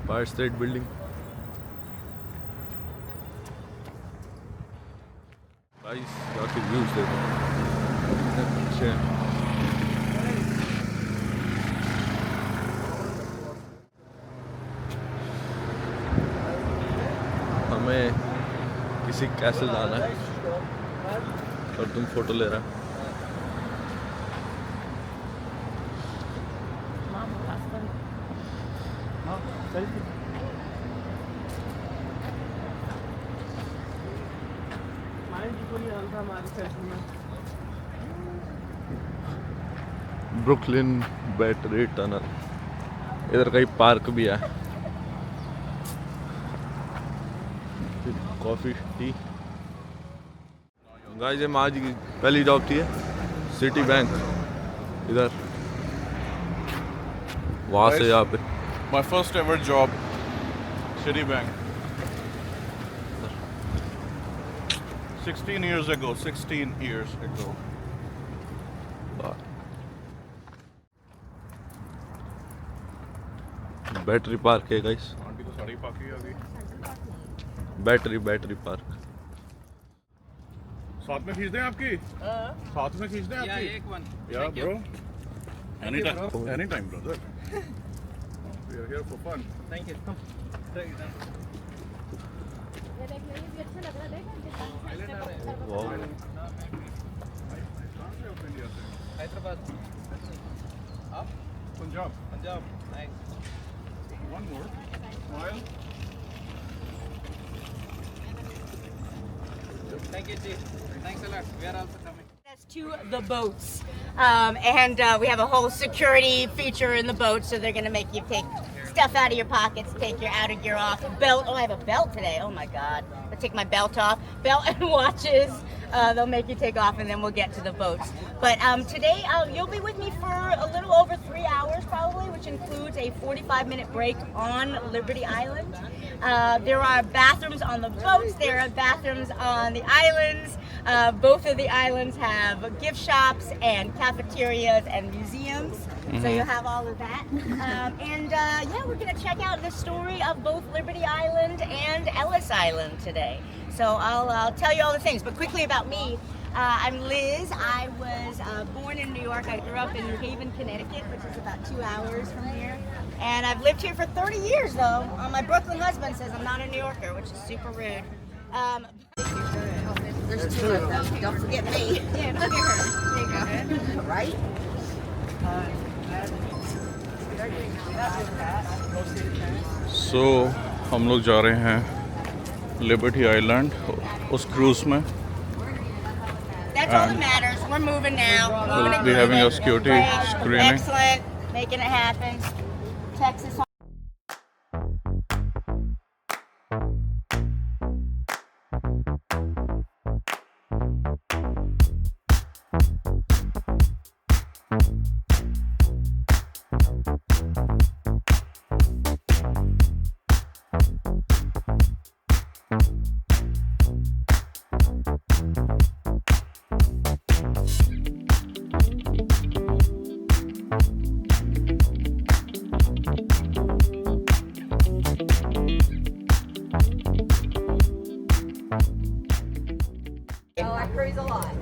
Empire State Building. Guys, जाके views देखो अच्छे हैं। हमें किसी कैसल जाना है और तुम फोटो ले रहा है। ब्रुकलिन बैटरी टनल, इधर कहीं पार्क भी है। Coffee tea. गाइस ये आज की पहली जॉब थी सिटी बैंक इधर, वहाँ से यहाँ पे। My first ever job, City Bank. 16 years ago. 16 years ago. Battery park है गाइस। आंटी तो साड़ी पाकी अभी। Battery park. साथ में खींच दें आपकी? साथ में खींच दें आपकी? Yeah, bro. Anytime, brother. We are here for fun. Thank you. Come. Hyderabad. Up? Punjab. Punjab. Nice. One more. Smile. Thank you, Chief. Thanks a lot. We are also coming. To the boats, and we have a whole security feature in the boat, so they're going to make you take stuff out of your pockets, take your outer gear off, belt. Oh, I have a belt today. Oh my God. I'll take my belt off, belt and watches. They'll make you take off, and then we'll get to the boats. But today you'll be with me for a little over 3 hours probably, which includes a 45-minute break on Liberty Island. There are bathrooms on the boats. There are bathrooms on the islands. Both of the islands have gift shops and cafeterias and museums. So you'll have all of that. Yeah, we're going to check out the story of both Liberty Island and Ellis Island today. So I'll tell you all the things. But quickly about me, I'm Liz. I was born in New York. I grew up in New Haven, Connecticut, which is about 2 hours from here. And I've lived here for 30 years, though. My Brooklyn husband says I'm not a New Yorker, which is super rude. There's 2 of them. Don't forget me. Yeah, don't forget her. There you go. Right? So, हम लोग जा रहे हैं liberty island उस cruise में। That's all that matters. We're moving now. We'll be having a security screening. Excellent. Making it happen. Texas.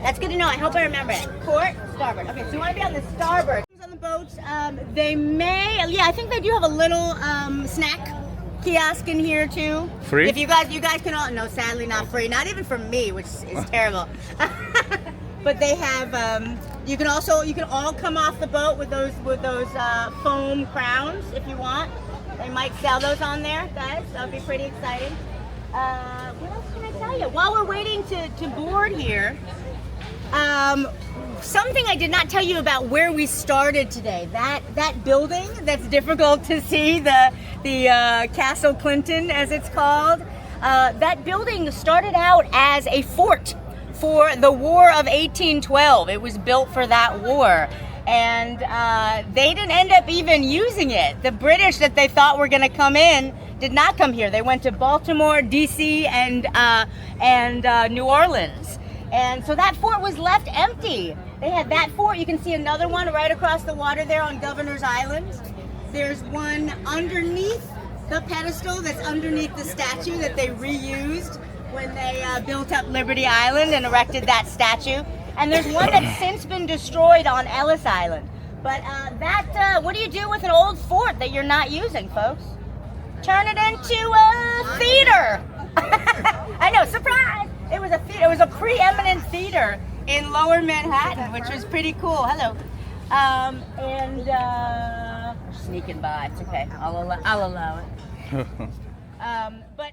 That's good to know. I hope I remember it. Port, starboard. Okay, so you want to be on the starboard. On the boats, they may, I think they do have a little snack kiosk in here too. Free? If you guys can all, no, sadly not free. Not even for me, which is terrible. But they have, you can all come off the boat with those foam crowns if you want. They might sell those on there, guys. That'll be pretty exciting. What else can I tell you? While we're waiting to board here, something I did not tell you about where we started today. That building that's difficult to see, the Castle Clinton, as it's called. That building started out as a fort for the War of 1812. It was built for that war. And they didn't end up even using it. The British that they thought were going to come in did not come here. They went to Baltimore, D.C., and New Orleans. And so that fort was left empty. They had that fort. You can see another one right across the water there on Governor's Island. There's one underneath the pedestal that's underneath the statue that they reused when they built up Liberty Island and erected that statue. And there's one that's since been destroyed on Ellis Island. But what do you do with an old fort that you're not using, folks? Turn it into a theater. I know, surprise! It was a theater. It was a preeminent theater in Lower Manhattan, which was pretty cool. Hello. Sneaking by. It's okay. I'll allow it. But.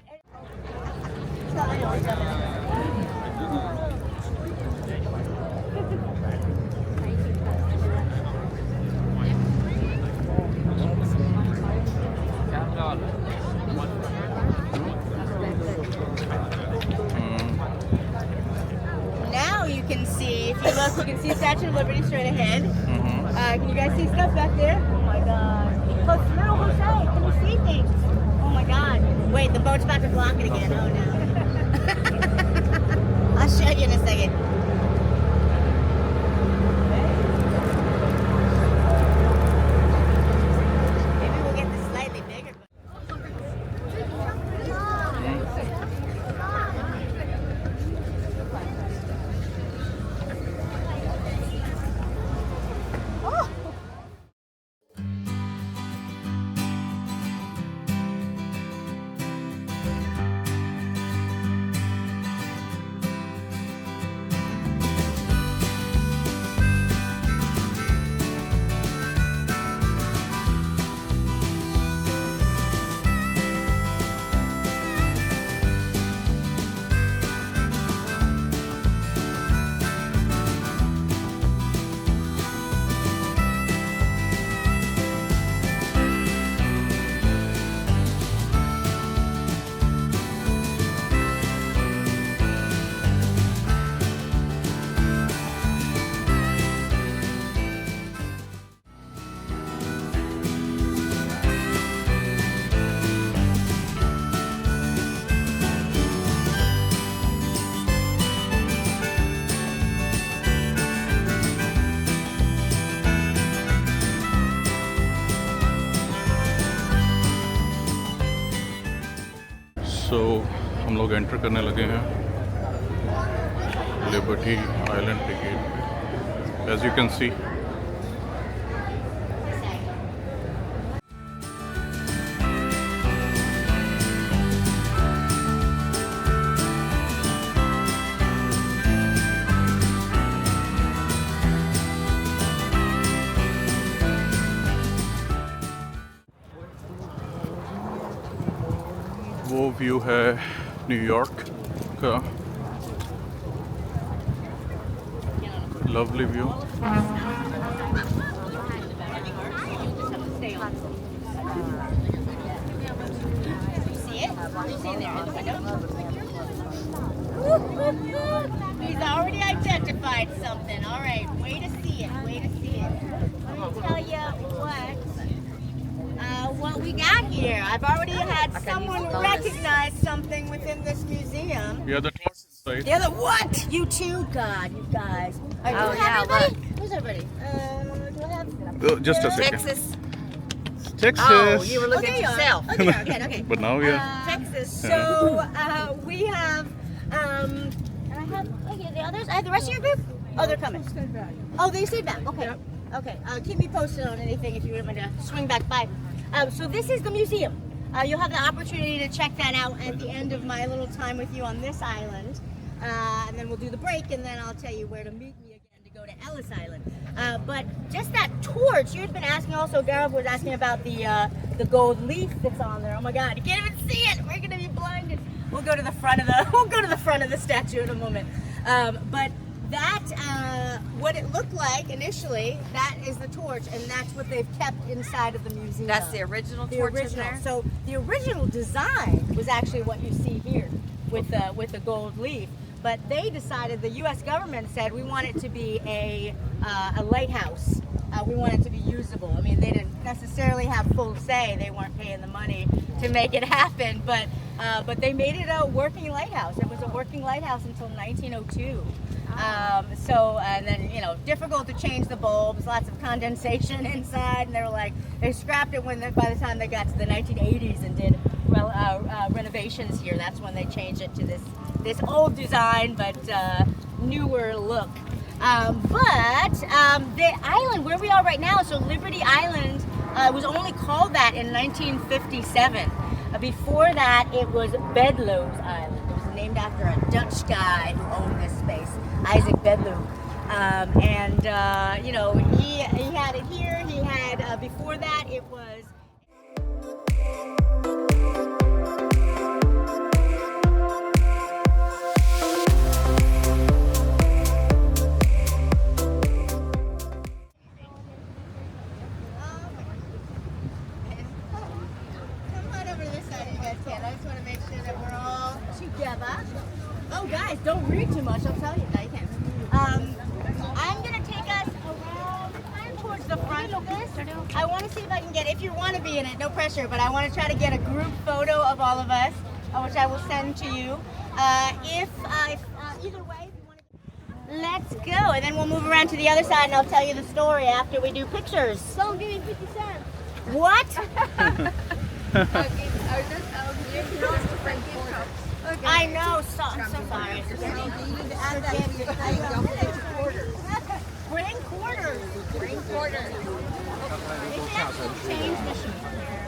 Now you can see, if you look, you can see Statue of Liberty straight ahead. Can you guys see stuff back there? Oh my God. Little Jose, can you see things? Oh my God. Wait, the boat's about to block it again. Oh no. I'll show you in a second. Maybe we'll get this slightly bigger. So हम लोग enter करने लगे हैं liberty island के gate पे, as you can see. वो view है New York का, lovely view. He's already identified something. All right, way to see it. Way to see it. Let me tell you what we got here. I've already had someone recognize something within this museum. Yeah, the torch inside. Yeah, what? You too? God, you guys. Do you have everybody? Who's everybody? Do I have? Just a second. Texas. Texas. Oh, you were looking at yourself. Okay, okay. But now we are. Texas. So we have, and I have the others. I have the rest of your group. Oh, they're coming. Oh, they stayed back. Okay. Okay. Keep me posted on anything if you want me to swing back by. So this is the museum. You'll have the opportunity to check that out at the end of my little time with you on this island. And then we'll do the break, and then I'll tell you where to meet me again to go to Ellis Island. But just that torch, you had been asking also, Gaurav was asking about the gold leaf that's on there. Oh my God, you can't even see it. We're gonna be blinded. We'll go to the front of the statue in a moment. But that, what it looked like initially, that is the torch, and that's what they've kept inside of the museum. That's the original torch in there? So the original design was actually what you see here with the gold leaf. But they decided, the U.S. government said, we want it to be a lighthouse. We want it to be usable. I mean, they didn't necessarily have full say. They weren't paying the money to make it happen. But they made it a working lighthouse. It was a working lighthouse until 1902. And then, you know, difficult to change the bulbs, lots of condensation inside, and they scrapped it by the time they got to the 1980s and did renovations here. That's when they changed it to this old design but newer look. The island where we are right now, so Liberty Island, was only called that in 1957. Before that, it was Bedloe's Island. It was named after a Dutch guy who owned this space, Isaac Bedloe. You know, he had it here. He had, before that, it was... I just want to make sure that we're all together. Oh, guys, don't read too much. I'll tell you. No, you can't. I'm going to take us around kind of towards the front of this. I want to see if I can get, if you want to be in it, no pressure, but I want to try to get a group photo of all of us, which I will send to you. Either way, if you want to... Let's go. And then we'll move around to the other side, and I'll tell you the story after we do pictures. Don't give me 50 cents. What? I know, so sorry. Bring quarters. Bring quarters. They should actually change the sheet here.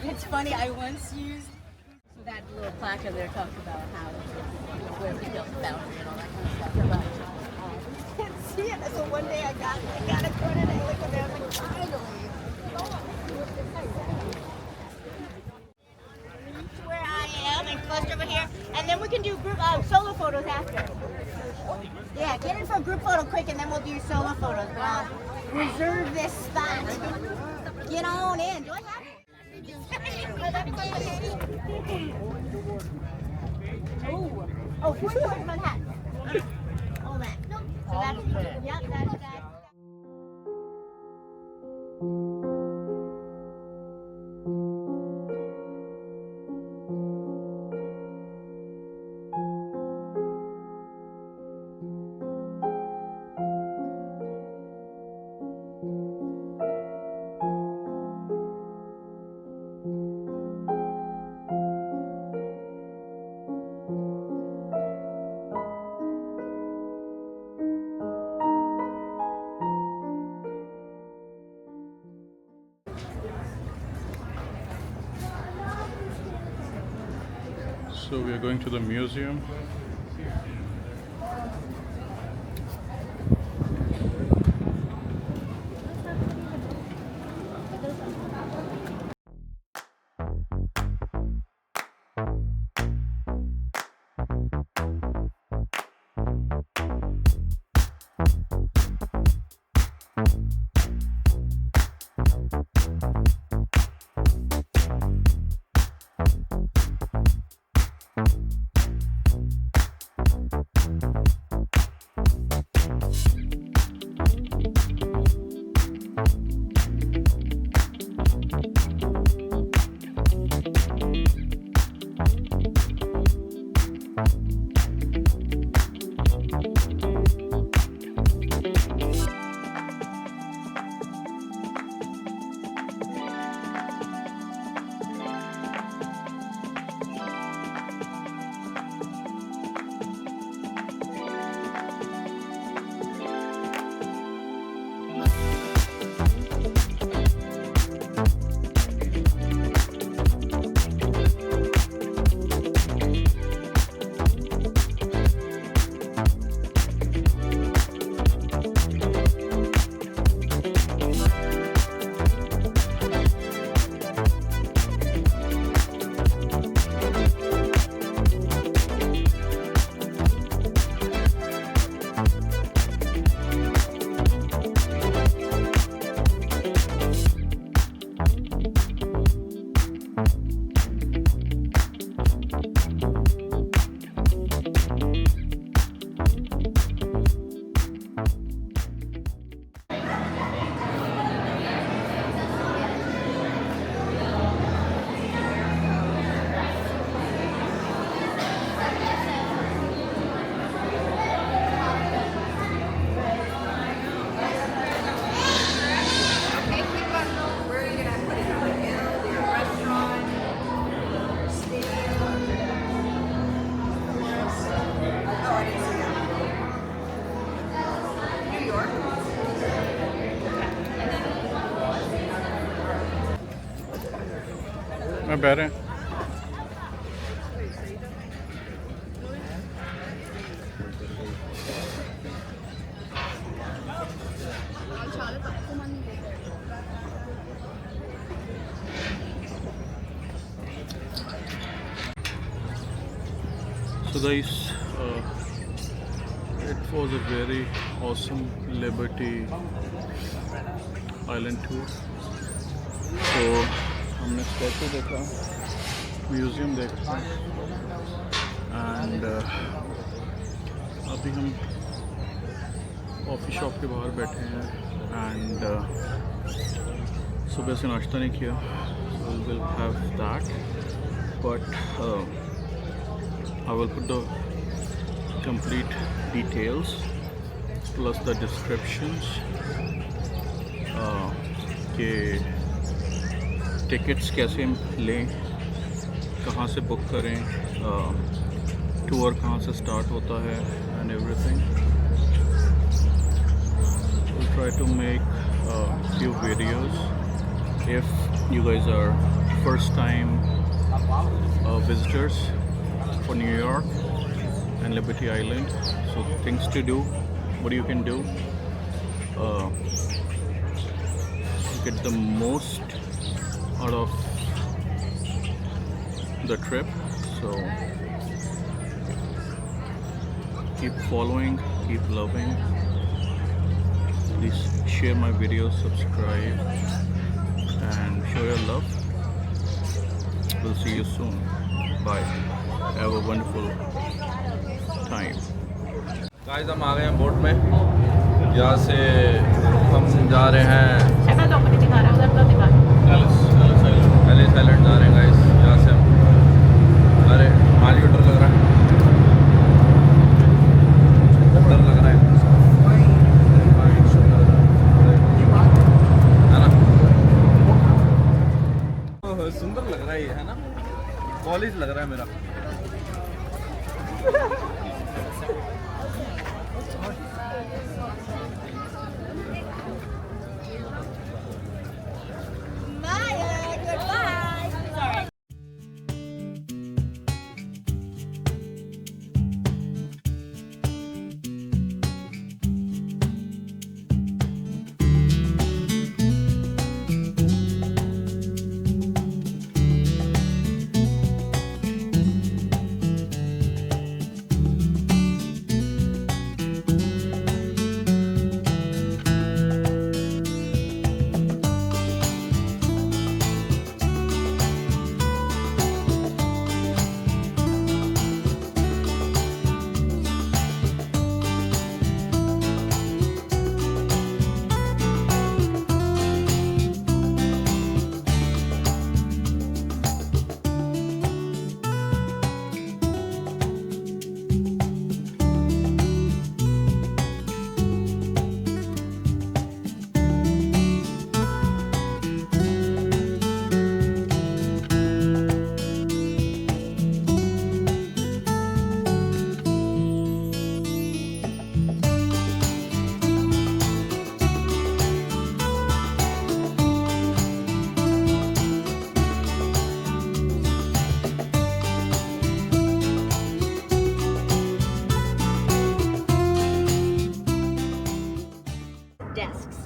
It's funny, I once used that little placard there talked about how where we built the boundary and all that kind of stuff. See it. So one day I got it printed and I looked at it and I was like, finally. Reach where I am and cluster over here, and then we can do group solo photos after. Yeah, get in for a group photo quick, and then we'll do solo photos. But I'll reserve this spot. Get on in. Do I have it? Oh, 44 is Manhattan. All that. So that's, yep, that's that. So we are going to the museum. मैं बह रहे हैं। So guys, it was a very awesome Liberty Island tour. So हमने statue देखा, museum देखा, and अभी हम coffee shop के बाहर बैठे हैं एंड सुबह से नाश्ता नहीं किया, so we will have that, but I will put the complete details plus the descriptions के टिकट्स कैसे लें, कहाँ से बुक करें, टूर कहाँ से स्टार्ट होता है and everything. We'll try to make a few videos. If you guys are first time visitors for New York and Liberty Island, so things to do, what you can do, get the most out of the trip. So keep following, keep loving, please share my videos, subscribe and show your love. We'll see you soon. Bye. Have a wonderful time. Guys हम आ गए हैं boat में, यहाँ से हम जा रहे हैं एलिस आइलैंड जा रहे हैं गाइस. यहाँ से हम, अरे आज भी डर लग रहा है, डर लग रहा है ना. ओह, सुंदर लग रहा है ये, है ना, कॉलेज लग रहा है मेरा. Maya, goodbye. Sorry. Desks,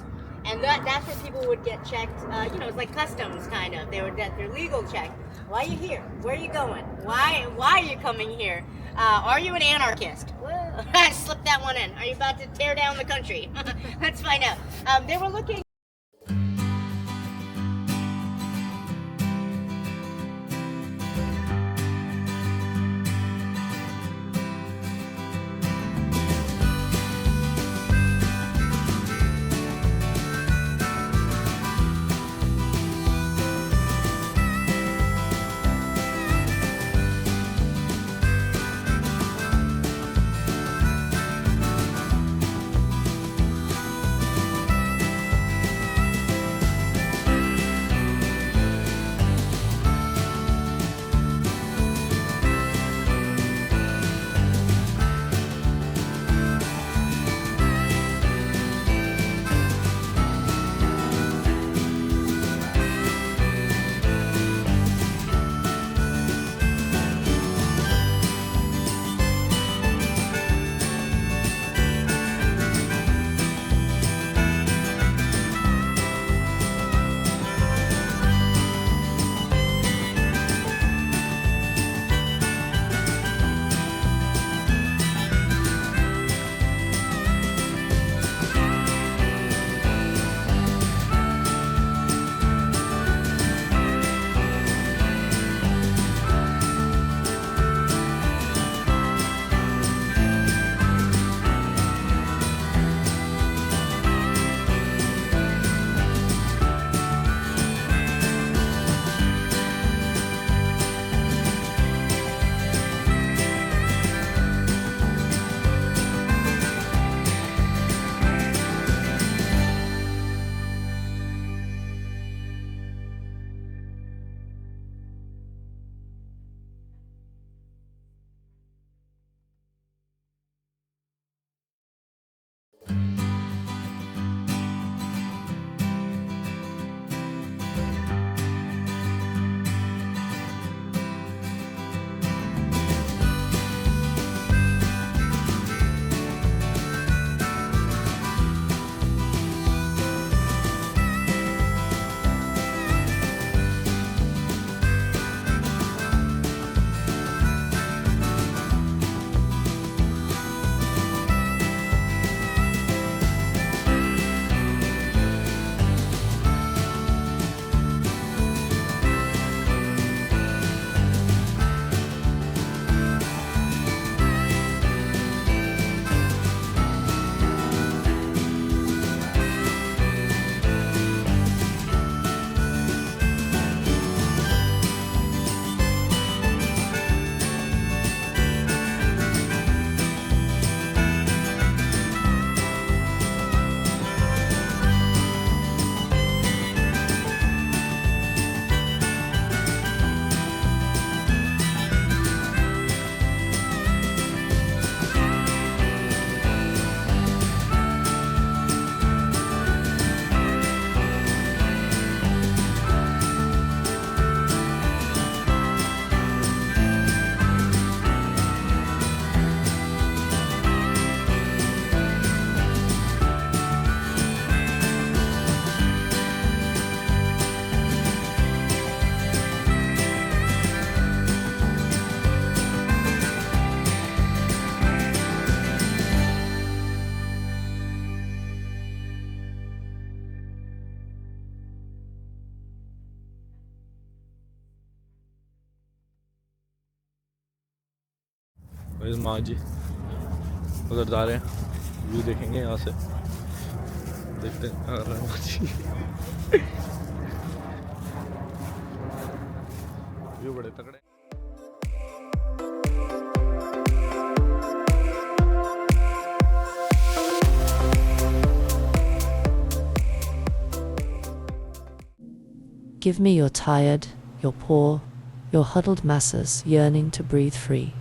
and that's where people would get checked. It's like customs, kind of. They would get their legal check. Why are you here? Where are you going? Why are you coming here? Are you an anarchist? Well, I slipped that one in. Are you about to tear down the country? Let's find out. They were looking. मेरी माँ जी उधर जा रहे हैं, view देखेंगे यहाँ से, देखते हैं क्या कर रहे हैं माँ जी। व्यू बड़े तगड़े। Give me your tired, your poor, your huddled masses yearning to breathe free.